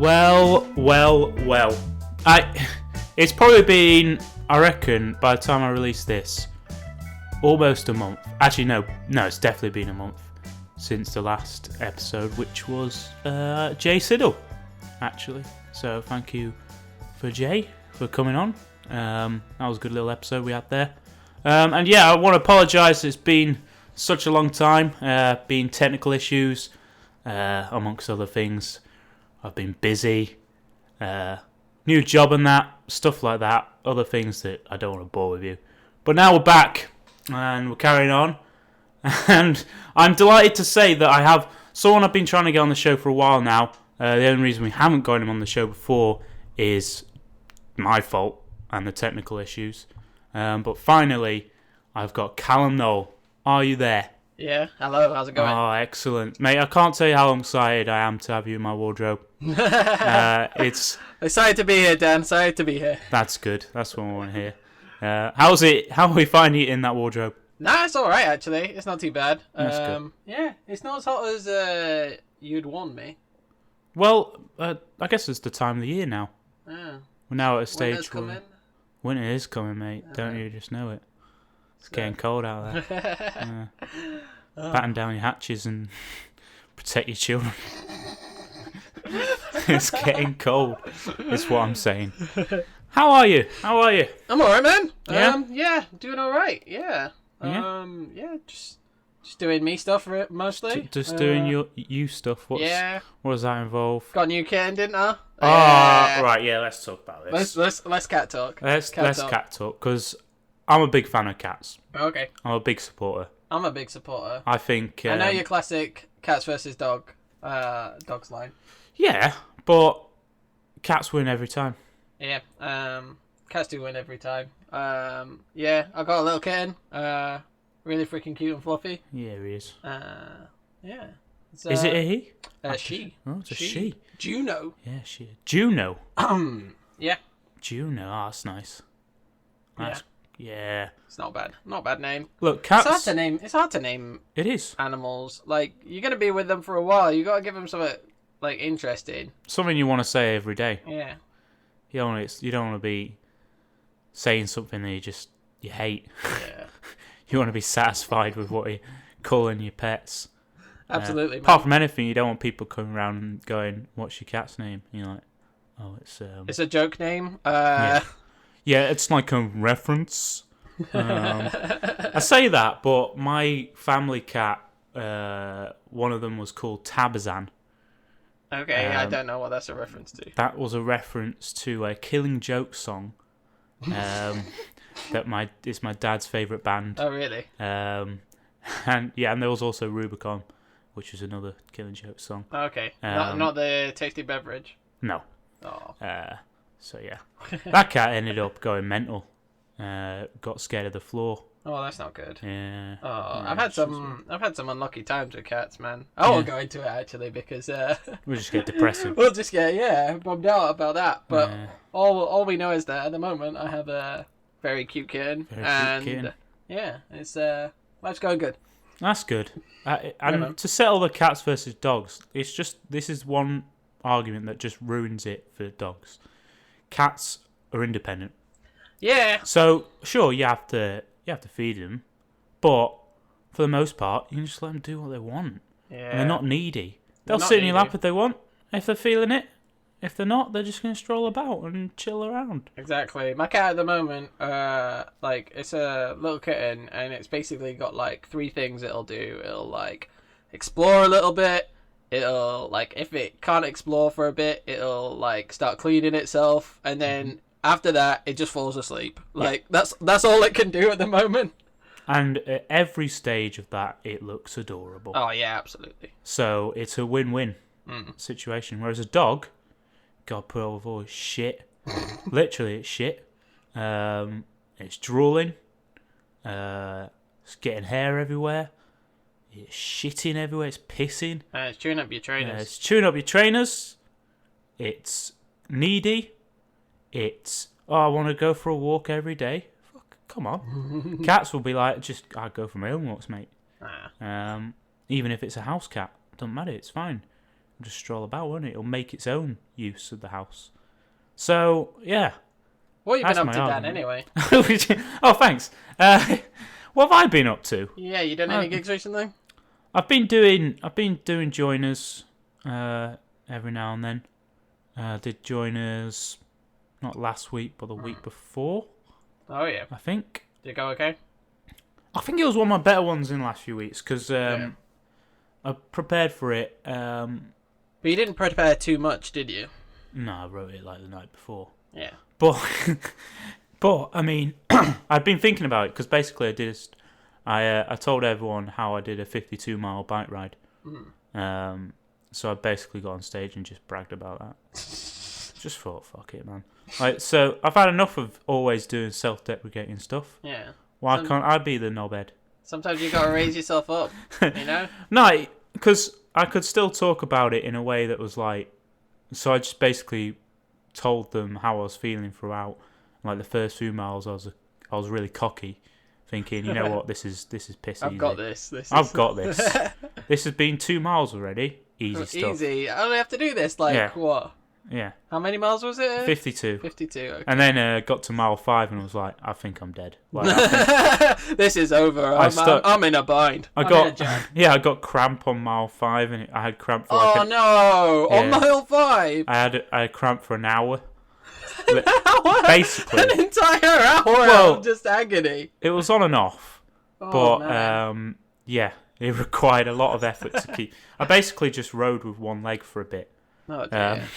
Well. It's probably been, I reckon, by the time I release this, almost a month. Actually, no, it's definitely been a month since the last episode, which was Jay Siddle, actually. So thank you for Jay for coming on. That was a good little episode we had there. And yeah, I want to apologise. It's been such a long time. Been technical issues, amongst other things. I've been busy. New job and that, stuff like that. Other things that I don't want to bore with you. But now we're back and we're carrying on. And I'm delighted to say that I have someone I've been trying to get on the show for a while now. The only reason we haven't got him on the show before is my fault and the technical issues. But finally, I've got Callam Noel. Are you there? Yeah, hello, how's it going? Oh, excellent. Mate, I can't tell you how excited I am to have you in my wardrobe. It's excited to be here, Dan, excited to be here. That's good, that's what I want to hear. How are we finding it in that wardrobe? Nah, it's alright actually, it's not too bad. That's good. Yeah, it's not as hot as you'd warned me. Well, I guess it's the time of the year now. Yeah. We're now at a stage Winter's coming. Winter is coming, mate. Don't you just know it? It's getting cold out there. Batten down your hatches and protect your children. It's getting cold, is what I'm saying. How are you? I'm alright, man. Yeah? Yeah, doing alright, yeah. Yeah, just doing me stuff mostly. Just doing you stuff. What does that involve? Got a new kitten, didn't I? Right, yeah, let's talk about this. Let's cat talk. Let's cat talk, because I'm a big fan of cats. Okay. I'm a big supporter. I'm a big supporter. I think... I know your classic cats versus dogs line. Yeah, but cats win every time. Yeah, cats do win every time. Yeah, I got a little kitten. Really freaking cute and fluffy. Yeah, he is. Yeah. Is it a he? She. Oh, it's a she. Juno. Yeah, she. Juno. Yeah. Juno. Oh, that's nice. Yeah. It's not bad. Not a bad name. Look, cats. It's hard to name. It is. Animals. Like, you're gonna be with them for a while. You gotta give them something like interesting. Something you want to say every day. Yeah. You don't want to be saying something that you hate. Yeah. You want to be satisfied with what you're calling your pets. Absolutely. Apart from anything, you don't want people coming around and going, "What's your cat's name?" And you're like, "Oh, it's a joke name." Yeah, it's like a reference. I say that, but my family cat, one of them was called Tabazan. Okay, I don't know what that's a reference to. That was a reference to a Killing Joke song. That is my dad's favourite band. Oh, really? And there was also Rubicon, which is another Killing Joke song. Okay, not the tasty beverage. No. Oh. So yeah, that cat ended up going mental. Got scared of the floor. Oh, that's not good. Yeah. Oh, yeah, I've had some unlucky times with cats, man. I won't go into it actually because we'll just get depressing. We'll just get bummed out about that. But all we know is that at the moment I have a very cute kitten, yeah, it's life's going good. That's good. And to settle the cats versus dogs, this is one argument that just ruins it for dogs. Cats are independent. Yeah. So sure, you have to feed them, but for the most part, you can just let them do what they want. Yeah. And they're not needy. They'll sit in your lap if they want, if they're feeling it. If they're not, they're just going to stroll about and chill around. Exactly. My cat at the moment, it's a little kitten, and it's basically got like 3 things it'll do. It'll like explore a little bit. It'll like, if it can't explore for a bit, it'll like start cleaning itself, and then after that, it just falls asleep. Like that's all it can do at the moment. And at every stage of that, it looks adorable. Oh yeah, absolutely. So it's a win-win situation. Whereas a dog, God, put up with all this shit. Literally, it's shit. It's drooling. It's getting hair everywhere. It's shitting everywhere. It's pissing. It's chewing up your trainers. It's needy. It's, I want to go for a walk every day. Fuck, come on. Cats will be like, I go for my own walks, mate. Even if it's a house cat, doesn't matter. It's fine. just stroll about, won't it? It'll make its own use of the house. So yeah. What have you been That's up to, my Dan? Anyway. Oh, thanks. What have I been up to? Yeah, you done any gigs recently? I've been doing joiners every now and then. Did joiners not last week, but the week before. Oh yeah. I think. Did it go okay? I think it was one of my better ones in the last few weeks because I prepared for it. But you didn't prepare too much, did you? No, I wrote it like the night before. Yeah. But I mean, I'd been thinking about it because basically I told everyone how I did a 52-mile bike ride. So I basically got on stage and just bragged about that. Just thought, fuck it, man. Like, so I've had enough of always doing self-deprecating stuff. Yeah. Why can't I be the knobhead? Sometimes you gotta raise yourself up, you know? No, because I could still talk about it in a way that was like. So I just basically told them how I was feeling throughout. Like the first few miles, I was really cocky, thinking, you know what, this is piss easy. I've got this. I've got this. This has been 2 miles already. Easy stuff. Easy. I only have to do this. Like what? Yeah. How many miles was it? 52. 52. Okay. And then got to mile 5 and was like, I think I'm dead. Like, This is over. I'm in a bind. I got cramp on mile 5 and I had cramp for on mile 5. I had cramp for an hour. An hour? Basically. An entire hour of just agony. It was on and off. Oh, but it required a lot of effort to keep. I basically just rode with one leg for a bit. Oh dear.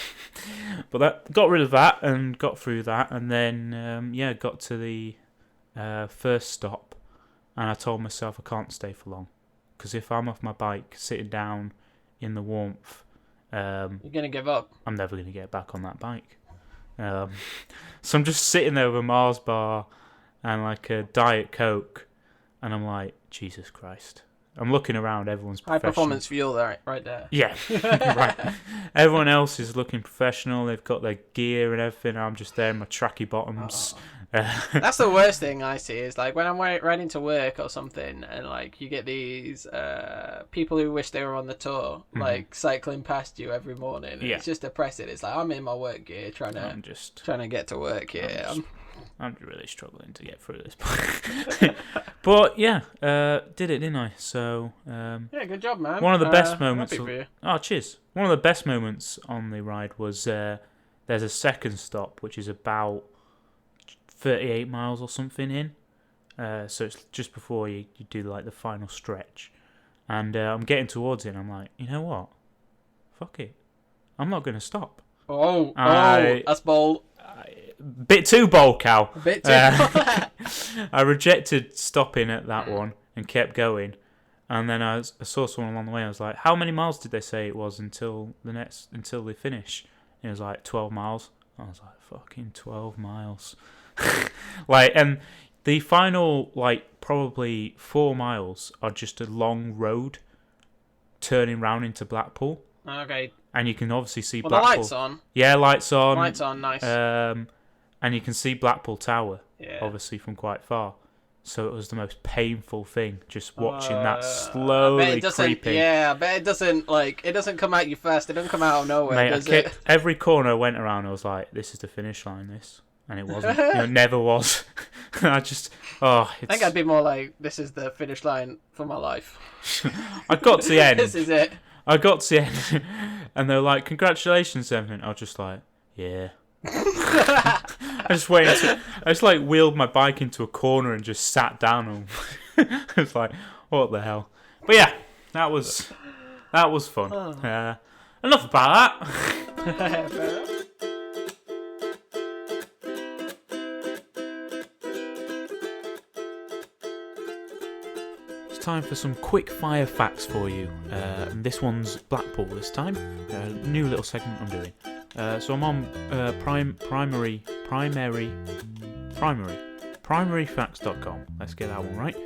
But that got rid of that and got through that, and then got to the first stop, and I told myself I can't stay for long, because if I'm off my bike sitting down in the warmth, you're gonna give up. I'm never gonna get back on that bike. So I'm just sitting there with a Mars bar and like a Diet Coke, and I'm like, Jesus Christ. I'm looking around, everyone's professional. High performance fuel there, right there. Yeah, right. Everyone else is looking professional. They've got their gear and everything. I'm just there in my tracky bottoms. That's the worst thing I see is like when I'm riding to work or something, and like you get these people who wish they were on the tour, like cycling past you every morning. And it's just depressing. It's like I'm in my work gear trying to get to work here. I'm really struggling to get through this. But yeah, did it, didn't I? So good job, man. One of the best moments. Happy for you. Oh, cheers. One of the best moments on the ride was there's a second stop, which is about 38 miles or something in. So it's just before you do like the final stretch, and I'm getting towards it. And I'm like, you know what? Fuck it. I'm not going to stop. Oh, that's bold. Bit too bold, Cal. A bit too I rejected stopping at that one and kept going. And then I saw someone along the way. I was like, how many miles did they say it was until they finish? And it was like 12 miles. I was like, fucking 12 miles. And the final, probably 4 miles are just a long road turning round into Blackpool. Okay. And you can obviously see Blackpool. The lights on. Yeah, lights on. Lights on, nice. And you can see Blackpool Tower, obviously, from quite far. So it was the most painful thing, just watching that slowly creeping. Yeah, I bet it doesn't come at you fast. It doesn't come out of nowhere, Mate, does it? Every corner I went around, I was like, this is the finish line, this. And it wasn't. It never was. I think I'd be more like, this is the finish line for my life. I got to the end. This is it. I got to the end, and they were like, congratulations, everything. I was just like, yeah. I just wheeled my bike into a corner and just sat down. And I was like, what the hell? But yeah, that was fun. Enough about that. Time for some quick fire facts for you. And this one's Blackpool this time. New little segment I'm doing. So I'm on primaryfacts.com. Let's get that one right.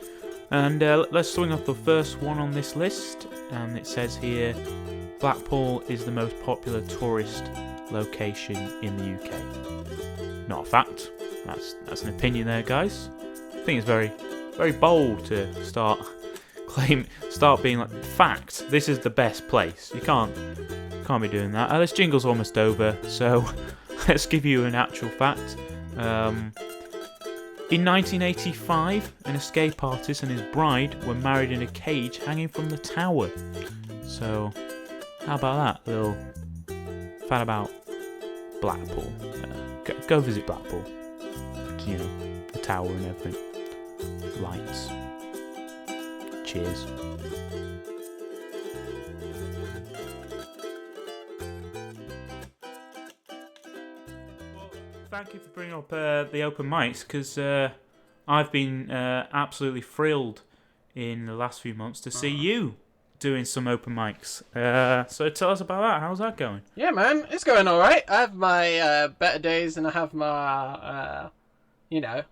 And let's swing off the first one on this list. And it says here, Blackpool is the most popular tourist location in the UK. Not a fact. That's an opinion there, guys. I think it's very, very bold to start being like, fact, this is the best place. You can't can't be doing that. This jingle's almost over, so let's give you an actual fact. In 1985, an escape artist and his bride were married in a cage hanging from the tower. So, how about that? Little fan about Blackpool. Go visit Blackpool. You know, the tower and everything. Lights. Cheers. Thank you for bringing up the open mics, because I've been absolutely thrilled in the last few months to see you doing some open mics. So tell us about that. How's that going? Yeah, man, it's going all right. I have my better days, and I have my, I know.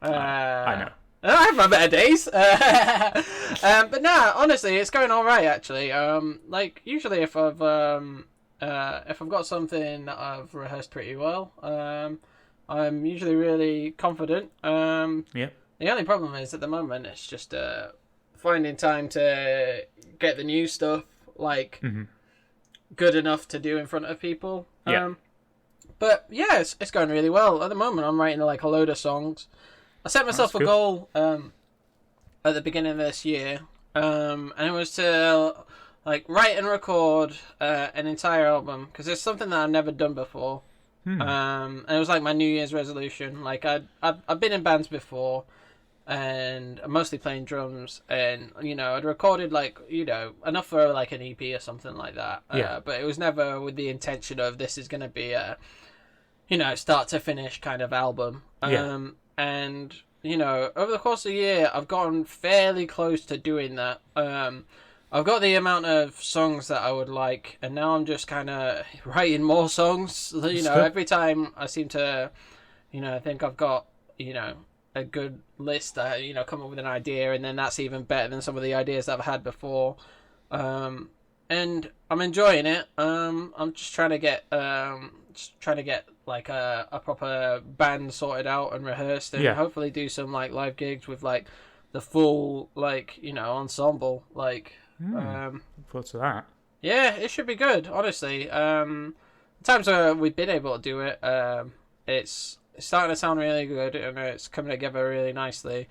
I have my better days. But nah, honestly, it's going all right actually. Like usually if I've got something that I've rehearsed pretty well, I'm usually really confident. Yeah. The only problem is at the moment it's just finding time to get the new stuff like good enough to do in front of people. Yeah. But yeah, it's going really well at the moment. I'm writing like a load of songs. I set myself a goal at the beginning of this year, and it was to like write and record an entire album, because it's something that I've never done before. And it was like my New Year's resolution. Like I've been in bands before, and I'm mostly playing drums, and I'd recorded like enough for like an EP or something like that. But it was never with the intention of this is going to be a start to finish kind of album. And over the course of the year, I've gotten fairly close to doing that. I've got the amount of songs that I would like, and now I'm just kind of writing more songs. Every time I seem to, think I've got, a good list. I, come up with an idea, and then that's even better than some of the ideas that I've had before. And I'm enjoying it. I'm just trying to get, like a proper band sorted out and rehearsed, and hopefully do some like live gigs with like the full ensemble. Like, look forward to that. Yeah, it should be good. Honestly, times where we've been able to do it, it's starting to sound really good, and it's coming together really nicely.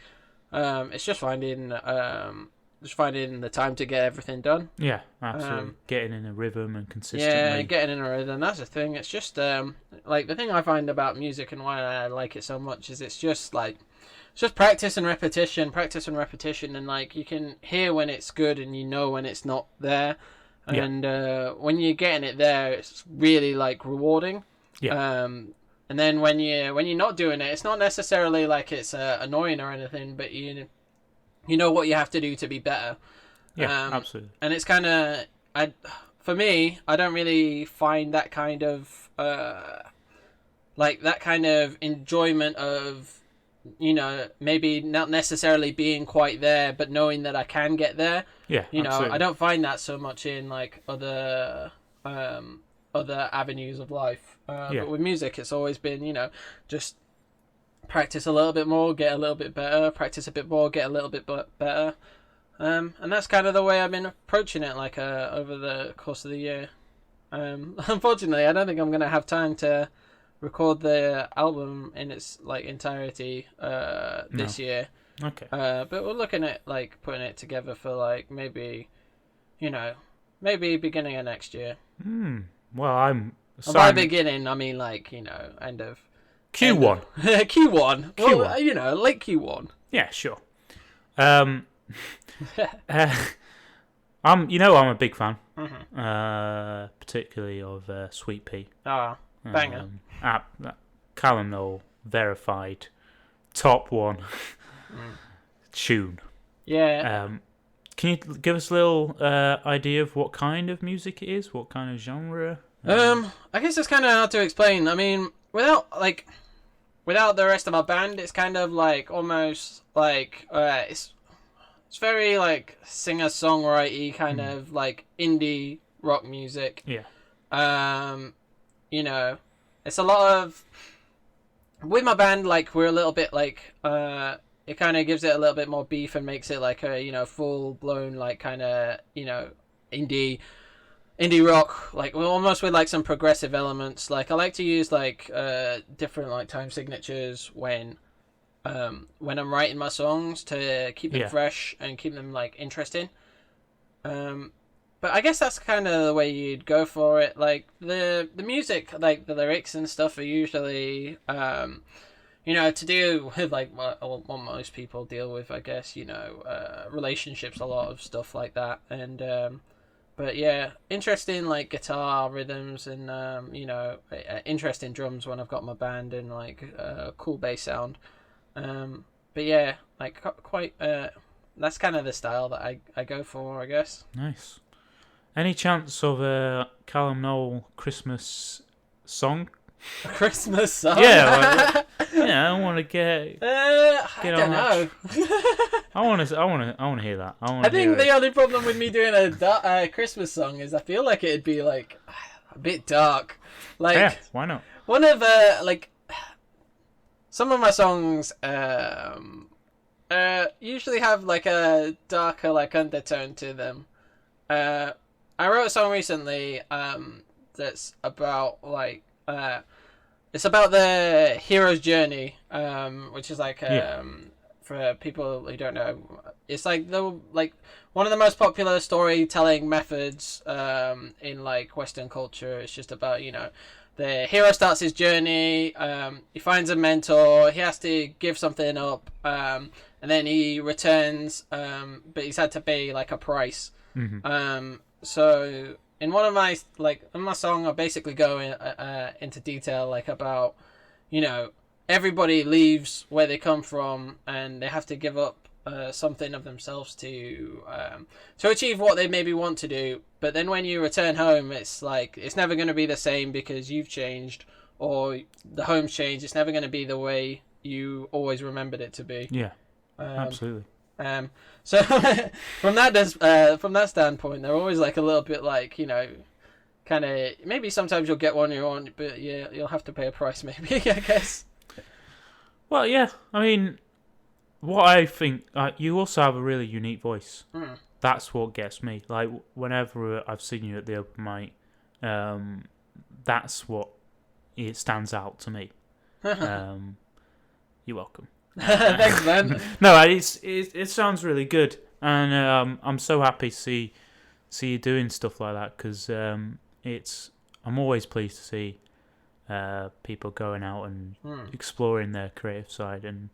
It's just finding the time to get everything done. Yeah, absolutely. Getting in a rhythm and consistently. Yeah, getting in a rhythm. That's the thing. It's just like the thing I find about music and why I like it so much is it's just practice and repetition, and like you can hear when it's good and when it's not there, and when you're getting it there, it's really like rewarding. Yeah. And then when you're not doing it, it's not necessarily like it's annoying or anything, but you know what you have to do to be better. Yeah, absolutely. And it's kind of, for me, I don't really find that kind of, that kind of enjoyment of, maybe not necessarily being quite there, but knowing that I can get there. Yeah, absolutely. I don't find that so much in like other avenues of life. But with music, it's always been, just practice a little bit more, get a little bit better, practice a bit more, get a little bit better. And that's kind of the way I've been approaching it, like, over the course of the year. Unfortunately, I don't think I'm going to have time to record the album in its, like, entirety, this year. Okay. But we're looking at, like, putting it together for, like, maybe beginning of next year. Well, I'm... By beginning, I mean, like, end of... Q1. Q1. Well, late Q1. Yeah, sure. I'm a big fan, particularly of Sweet Pea. Banger. Callam Noel, verified, top one tune. Yeah. Can you give us a little idea of what kind of music it is? What kind of genre? I guess it's kind of hard to explain. I mean, without the rest of our band, it's kind of like almost like it's very like singer-songwriter kind of like indie rock music. Yeah. It's a lot of, with my band, like we're a little bit like it kind of gives it a little bit more beef and makes it like a full blown like kind of indie indie rock, like almost with like some progressive elements. Like I like to use like different like time signatures when I'm writing my songs to keep them fresh and keep them like interesting. But I guess that's kind of the way you'd go for it. Like the music, like the lyrics and stuff are usually to deal with like what most people deal with, I guess, relationships, a lot of stuff like that. And but yeah, interesting like guitar rhythms and interesting drums when I've got my band and like cool bass sound. But yeah, like quite that's kind of the style that I go for, I guess. Nice. Any chance of a Callam Noel Christmas song? A Christmas song? Yeah, I want to get I don't know. I want to hear that. I think the only problem with me doing a Christmas song is I feel like it'd be like a bit dark. Like, yeah, why not? One of like some of my songs usually have like a darker like undertone to them. I wrote a song recently that's about like it's about the hero's journey, which is like for people who don't know, it's like one of the most popular storytelling methods in like Western culture. It's just about the hero starts his journey, he finds a mentor, he has to give something up, and then he returns, but he's had to pay like a price. Mm-hmm. So in one of my in my song, I basically go into detail like about everybody leaves where they come from and they have to give up something of themselves to achieve what they maybe want to do. But then when you return home, it's like it's never going to be the same because you've changed or the home's changed. It's never going to be the way you always remembered it to be. Yeah, absolutely. So from that standpoint, they're always like a little bit like kind of maybe sometimes you'll get one you want, but yeah, you'll have to pay a price maybe. I guess. Well, yeah. I mean, what I think you also have a really unique voice. Mm. That's what gets me. Like whenever I've seen you at the open mic, that's what it stands out to me. You're welcome. Thanks, man. No, it sounds really good, and I'm so happy to see you doing stuff like that because I'm always pleased to see people going out and exploring their creative side, and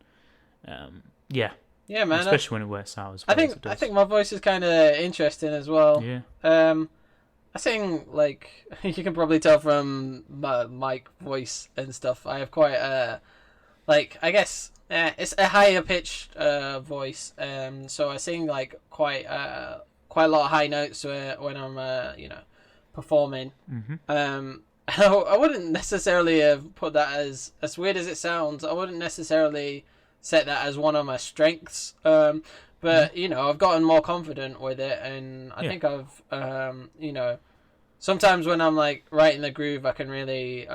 yeah, man, especially when it works out as well. I think my voice is kind of interesting as well. Yeah. I sing like you can probably tell from my mic voice and stuff. I have quite I guess. It's a higher pitched voice, so I sing like quite a lot of high notes when I'm performing. Mm-hmm. I wouldn't necessarily have put that as weird as it sounds. I wouldn't necessarily set that as one of my strengths. But I've gotten more confident with it, and I think I've sometimes when I'm like right in the groove, I can really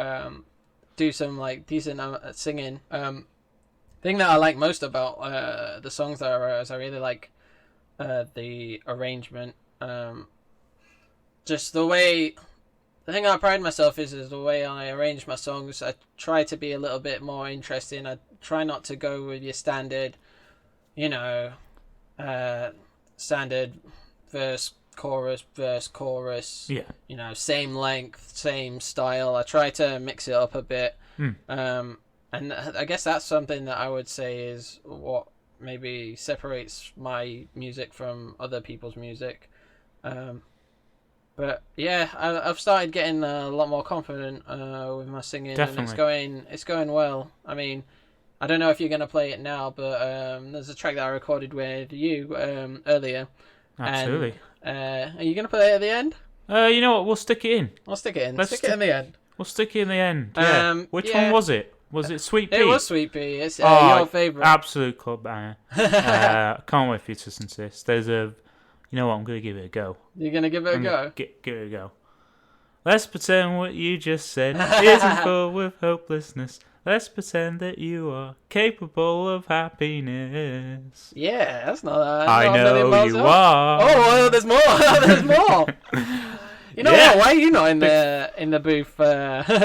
do some like decent singing. Thing that I like most about the songs that I wrote is I really like the arrangement. Just the way... The thing I pride myself is the way I arrange my songs. I try to be a little bit more interesting. I try not to go with your standard, standard verse, chorus. Yeah. Same length, same style. I try to mix it up a bit. And I guess that's something that I would say is what maybe separates my music from other people's music. But yeah, I've started getting a lot more confident with my singing. Definitely. And it's going well. I mean, I don't know if you're going to play it now, but there's a track that I recorded with you earlier. Absolutely. And, are you going to play it at the end? You know what? We'll stick it in. I'll stick it in. Stick it in the end. We'll stick it in the end. Yeah. Which one was it? Was it Sweet Pea? It was Sweet Pea. It's your favourite. Absolute club banger. Can't wait for you to insist. There's a... You know what? I'm going to give it a go. You're going to give it a go? Give it a go. Let's pretend what you just said isn't full with hopelessness. Let's pretend that you are capable of happiness. Yeah, that's not... I know you are. Oh, well, there's more. There's more. You know what? Why are you not in the booth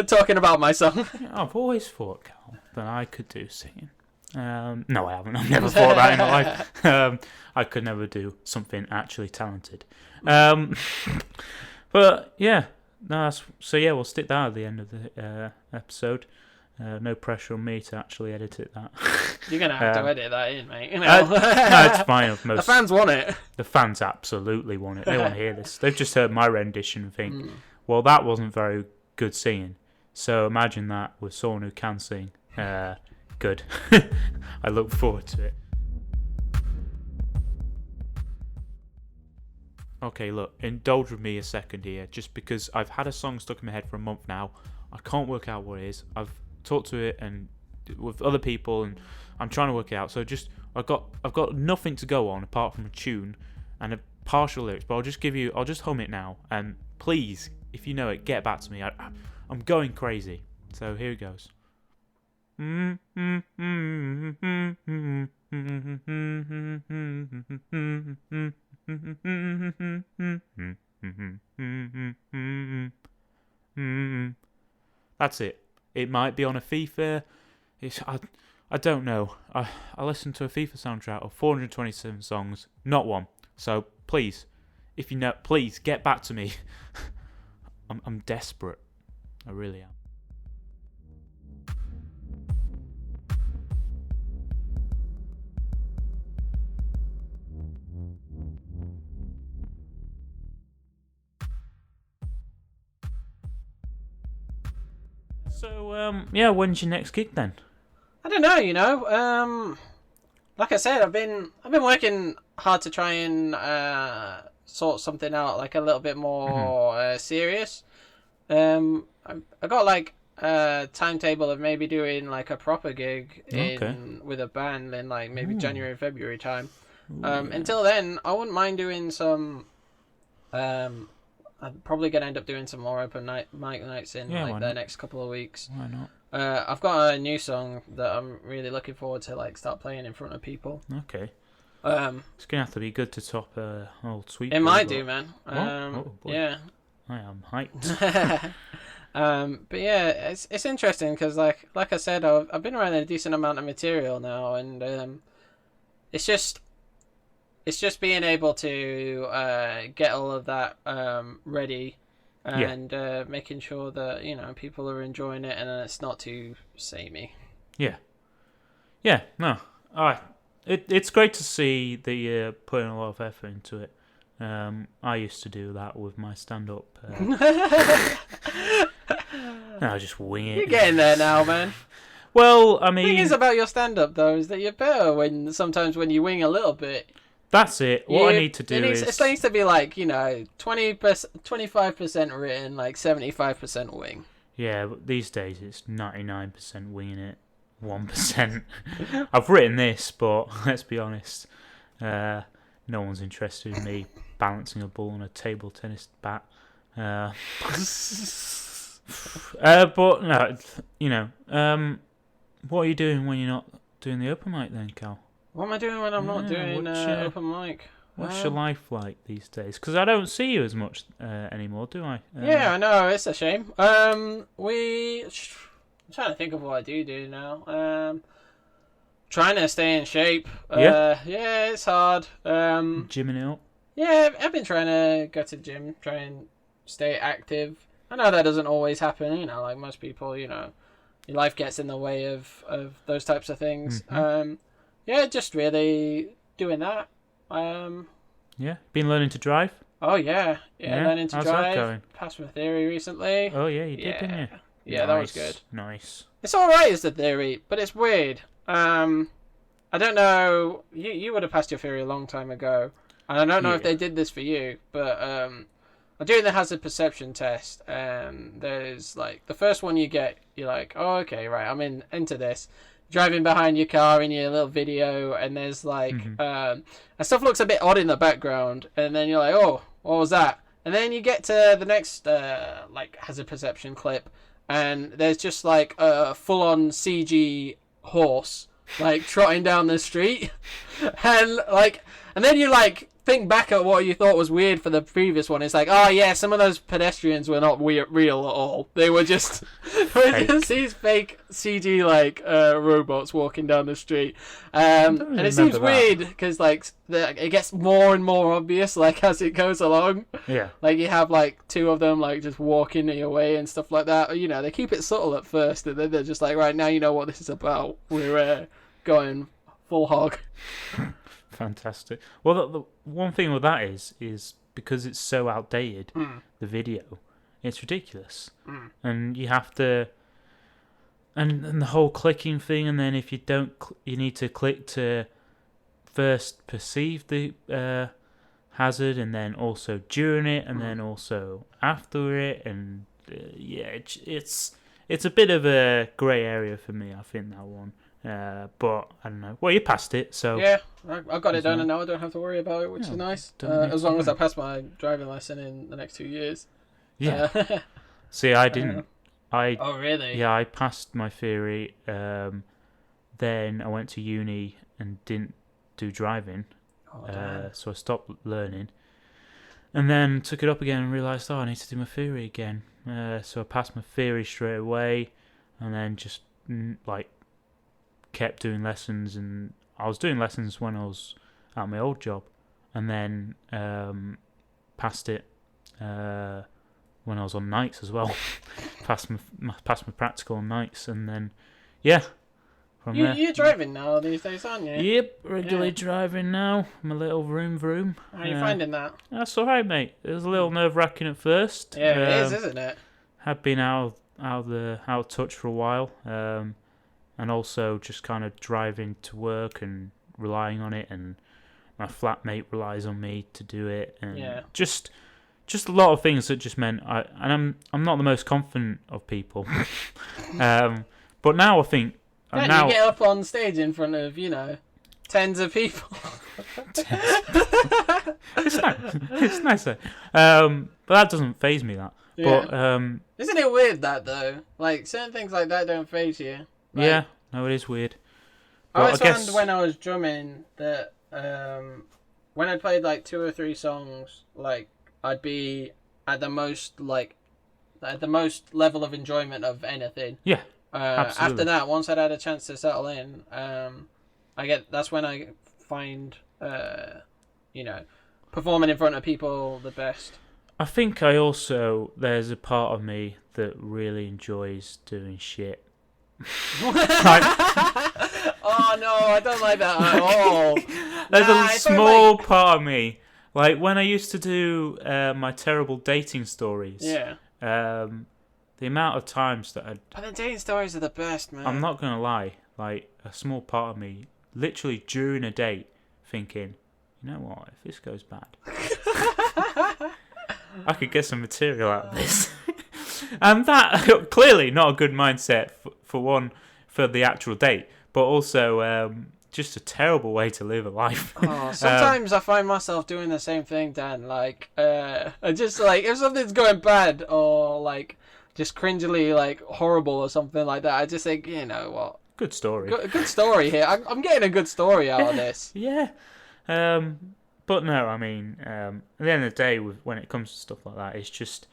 talking about my song? I've always thought, Cal, that I could do singing. No, I haven't. I've never thought that in my life. I could never do something actually talented. But yeah, no. So yeah, we'll stick that at the end of the episode. No pressure on me to actually edit it. That you're gonna have to edit that in, mate. You no, know. it's fine. The fans want it. The fans absolutely want it. They want to hear this. They've just heard my rendition and think, well, that wasn't very good singing. So imagine that with someone who can sing. Good. I look forward to it. Okay, look, indulge with me a second here, just because I've had a song stuck in my head for a month now. I can't work out what it is. I've talked to it and with other people, and I'm trying to work it out. So I've got nothing to go on apart from a tune and a partial lyrics. But I'll just hum it now. And please, if you know it, get back to me. I'm going crazy. So here it goes. That's it. It might be on a FIFA. I don't know. I listened to a FIFA soundtrack of 427 songs, not one. So please, if you know, please get back to me. I'm desperate. I really am. So, yeah, when's your next gig then? I don't know, you know. Like I said, I've been working hard to try and sort something out, like a little bit more serious. I got like a timetable of maybe doing like a proper gig with a band in like maybe January, February time. Until then, I wouldn't mind doing some. I'm probably gonna end up doing some more open mic nights in the next couple of weeks. Why not? I've got a new song that I'm really looking forward to like start playing in front of people. Okay. It's gonna have to be good to top old Sweet. It might do, man. Yeah. I am hyped. But yeah, it's interesting because like I said, I've been around a decent amount of material now, and it's just being able to get all of that ready and making sure that, you know, people are enjoying it and it's not too samey. Yeah. Yeah, no. It's great to see that you're putting a lot of effort into it. I used to do that with my stand-up. I just wing it. You're getting there now, man. Well, I mean... The thing is about your stand-up, though, is that you're better sometimes when you wing a little bit. That's it. What I need to do is... It needs to be like, you know, 25% written, like 75% wing. Yeah, but these days it's 99% winging it, 1%. I've written this, but let's be honest, no one's interested in me balancing a ball on a table tennis bat. But no, you know, what are you doing when you're not doing the open mic then, Cal? What am I doing when I'm not doing open mic? What's your life like these days? Because I don't see you as much anymore, do I? Yeah, I know, it's a shame. I'm trying to think of what I do now. Trying to stay in shape. Yeah, it's hard. Gymming it up? Yeah, I've been trying to go to the gym, try and stay active. I know that doesn't always happen, you know, like most people, you know, your life gets in the way of those types of things. Mm-hmm. Yeah, just really doing that. Yeah, been learning to drive? Oh, yeah, learning to how's drive. that going? Passed my theory recently. Oh, yeah, you did, didn't you? Yeah, that was good. Nice. It's alright as the theory, but it's weird. I don't know, you would have passed your theory a long time ago, and I don't know if they did this for you, but I'm doing the hazard perception test, and there's like, the first one you get, you're like, oh, okay, right, I'm into this. Driving behind your car in your little video, and there's like, and stuff looks a bit odd in the background, and then you're like, oh, what was that? And then you get to the next, like, hazard perception clip, and there's just like a full-on CG horse, like, trotting down the street, and then you like think back at what you thought was weird for the previous one, it's like, oh yeah, some of those pedestrians were not real at all. They were just these fake CG like robots walking down the street. And it seems weird because like it gets more and more obvious like as it goes along. Yeah. Like you have like two of them like just walking your way and stuff like that. You know, they keep it subtle at first, and then they're just like, right now you know what this is about. We're going full hog. Fantastic. Well, the one thing with that is because it's so outdated, the video, it's ridiculous. And you have to... And the whole clicking thing, and then if you don't... you need to click to first perceive the hazard, and then also during it, and then also after it, and it's a bit of a grey area for me, I think, that one. But I don't know. Well, you passed it, so yeah, I got it done, and now I don't have to worry about it, which is nice. As long as I pass my driving lesson in the next 2 years. Yeah. See, I didn't. Oh really? Yeah, I passed my theory. Then I went to uni and didn't do driving. So I stopped learning, and then took it up again and realised, I need to do my theory again. So I passed my theory straight away, and then just like kept doing lessons, and I was doing lessons when I was at my old job, and then passed it when I was on nights as well. passed my practical on nights, and then from there. You're driving now these days, aren't you? Yep, regularly driving now. My little vroom. How are you finding that? That's alright, mate. It was a little nerve-wracking at first. Yeah, it is, isn't it? Had been out of touch for a while. And also just kind of driving to work and relying on it, and my flatmate relies on me to do it, and just a lot of things that just meant I'm not the most confident of people, but now I think you get up on stage in front of tens of people. It's nice though, but that doesn't faze me. That, but isn't it weird that though? Like certain things like that don't faze you. Like, yeah, no, it is weird. I always found when I was drumming that when I played like 2 or 3 songs, like I'd be at the most level of enjoyment of anything. Yeah, absolutely. After that, once I'd had a chance to settle in, that's when I find performing in front of people the best. I think there's a part of me that really enjoys doing shit. Oh no, I don't like that at all. There's a small part of me, like when I used to do my terrible dating stories. Yeah. The amount of times that But the dating stories are the best, man. I'm not gonna lie. Like a small part of me, literally during a date, thinking, you know what? If this goes bad, I could get some material out of this. And that clearly not a good mindset for the actual date, but also just a terrible way to live a life. Sometimes I find myself doing the same thing, Dan. Like, I just like if something's going bad or like just cringily like horrible or something like that, I just think, you know what? Good story. Good story here. I'm getting a good story out of this. Yeah. But no, I mean, at the end of the day, when it comes to stuff like that, it's just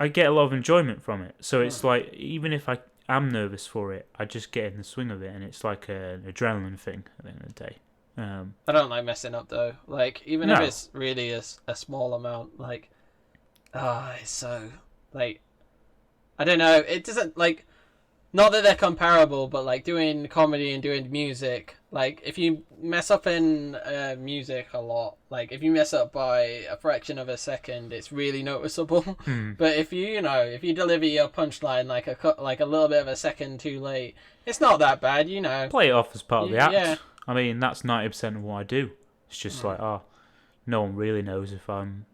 I get a lot of enjoyment from it. So it's like, even if I am nervous for it, I just get in the swing of it, and it's like an adrenaline thing at the end of the day. I don't like messing up though. Like even if it's really a small amount, like it's so like I don't know. It doesn't like not that they're comparable, but like doing comedy and doing music. Like if you mess up in music a lot, like if you mess up by a fraction of a second, it's really noticeable. But if you deliver your punchline like a little bit of a second too late, it's not that bad. Play it off as part of the act. Yeah. I mean, that's 90% of what I do. It's just like, no one really knows if I'm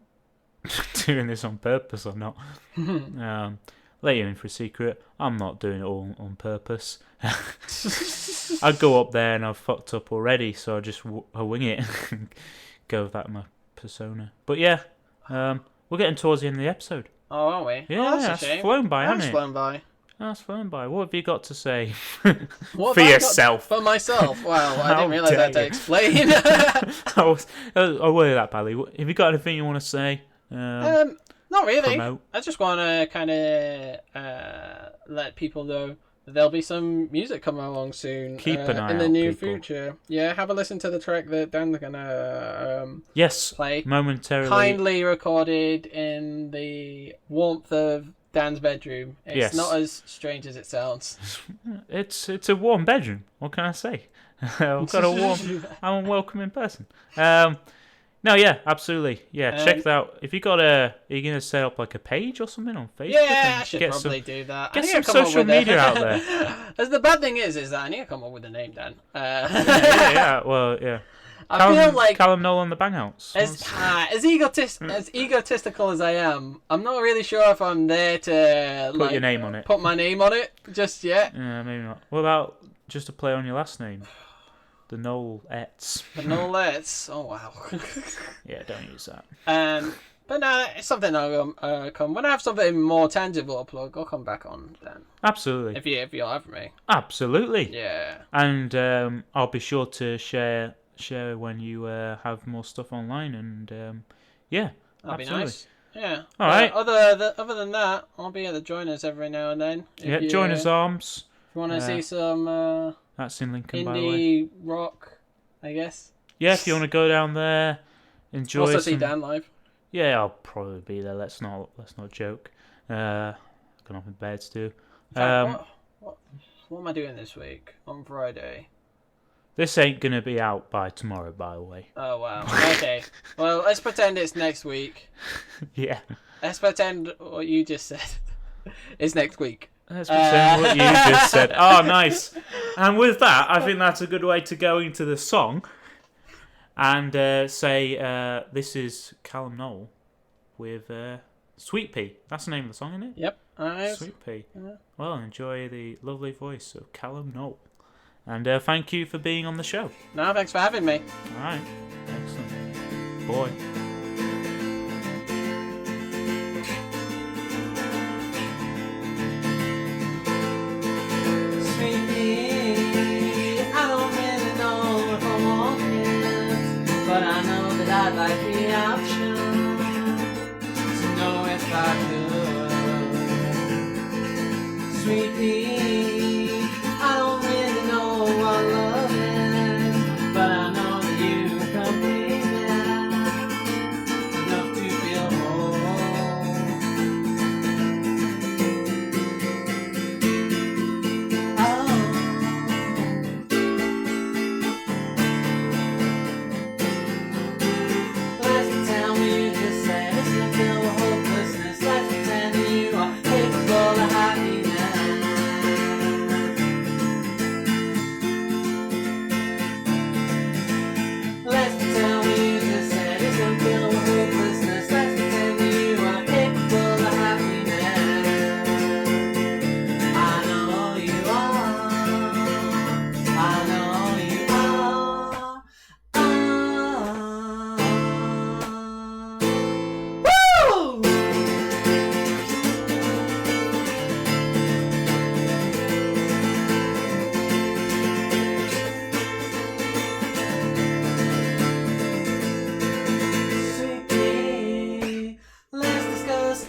doing this on purpose or not. Let you in for a secret. I'm not doing it all on purpose. I go up there and I've fucked up already, so I just I wing it and go with that my persona. But yeah, we're getting towards the end of the episode. Oh, are we? Yeah, that's a shame. flown by, hasn't it? Flown by. That's fine, by. What have you got to say What for have I got yourself? for myself? Wow, I How didn't realise I had to dare you. explain. I worded that badly. Have you got anything you want to say? Not really. Promote. I just want to kind of let people know that there'll be some music coming along soon. Keep an eye in the out, near people. future. Yeah, have a listen to the track that Dan's gonna Yes, play. momentarily. Kindly recorded in the warmth of Dan's bedroom. It's Yes. not as strange as it sounds. It's a warm bedroom. What can I say? I've got I'm a welcoming person. No, yeah, absolutely. Yeah, check that out. If you got are you gonna set up like a page or something on Facebook? Yeah, I and should get probably do that. get I need some to come up social with a- media out there. As the bad thing is that I need to come up with a name, Dan. Yeah. Well, yeah. I feel like Callam Noel on the Bangouts. as egotistical as I am, I'm not really sure if I'm there to Put your name on it. Put my name on it just yet. Yeah, maybe not. What about just a play on your last name? The Noel-ettes. But no let's. Oh wow. Yeah, don't use that. But no, it's something I'll come when I have something more tangible to plug. I'll come back on then. Absolutely. If you'll have me. Absolutely. Yeah. And I'll be sure to share when you have more stuff online. And yeah, That'd absolutely. be nice. Yeah. All right. Other than that, I'll be at the Joiners every now and then. Yeah, Joiners Arms. If you want to see some That's in Lincoln, by the way. indie rock, I guess. Yeah, if you want to go down there, enjoy. Also some... see Dan live. Yeah, I'll probably be there. Let's not joke. Got nothing bad to do. In fact, what am I doing this week on Friday? This ain't gonna be out by tomorrow, by the way. Oh wow. Okay. Well, let's pretend it's next week. Yeah. Let's pretend what you just said is next week. Let's pretend what you just said. Oh, nice. And with that, I think that's a good way to go into the song and say this is Callam Noel with Sweet Pea. That's the name of the song, isn't it? Yep. Alright. Sweet Pea. Yeah. Well, enjoy the lovely voice of Callam Noel. And thank you for being on the show. No, thanks for having me. All right. Excellent. Boy. Sweet pea, I don't really know if I want it, but I know that I'd like the option to know if I could. Sweet pea, I don't really know what love is, but I know that you complete it enough to feel whole.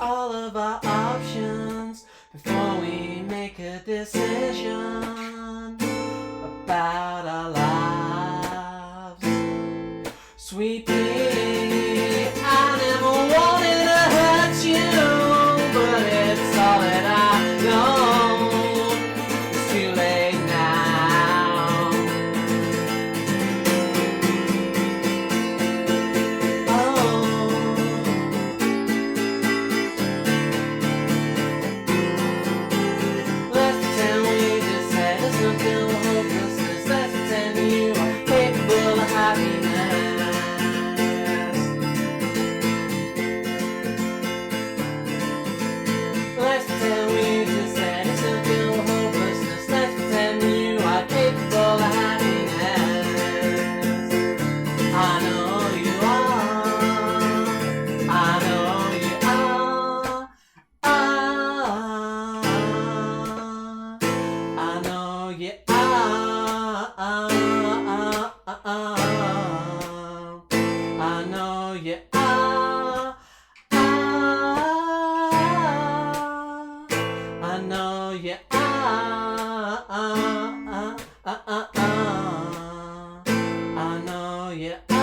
All of our options before we make a decision about our lives. Sweet pea, I never wanted to hurt you, but it's all that I know. It's too late now. Happiness. you are. I know you are. I know you are. I know you are.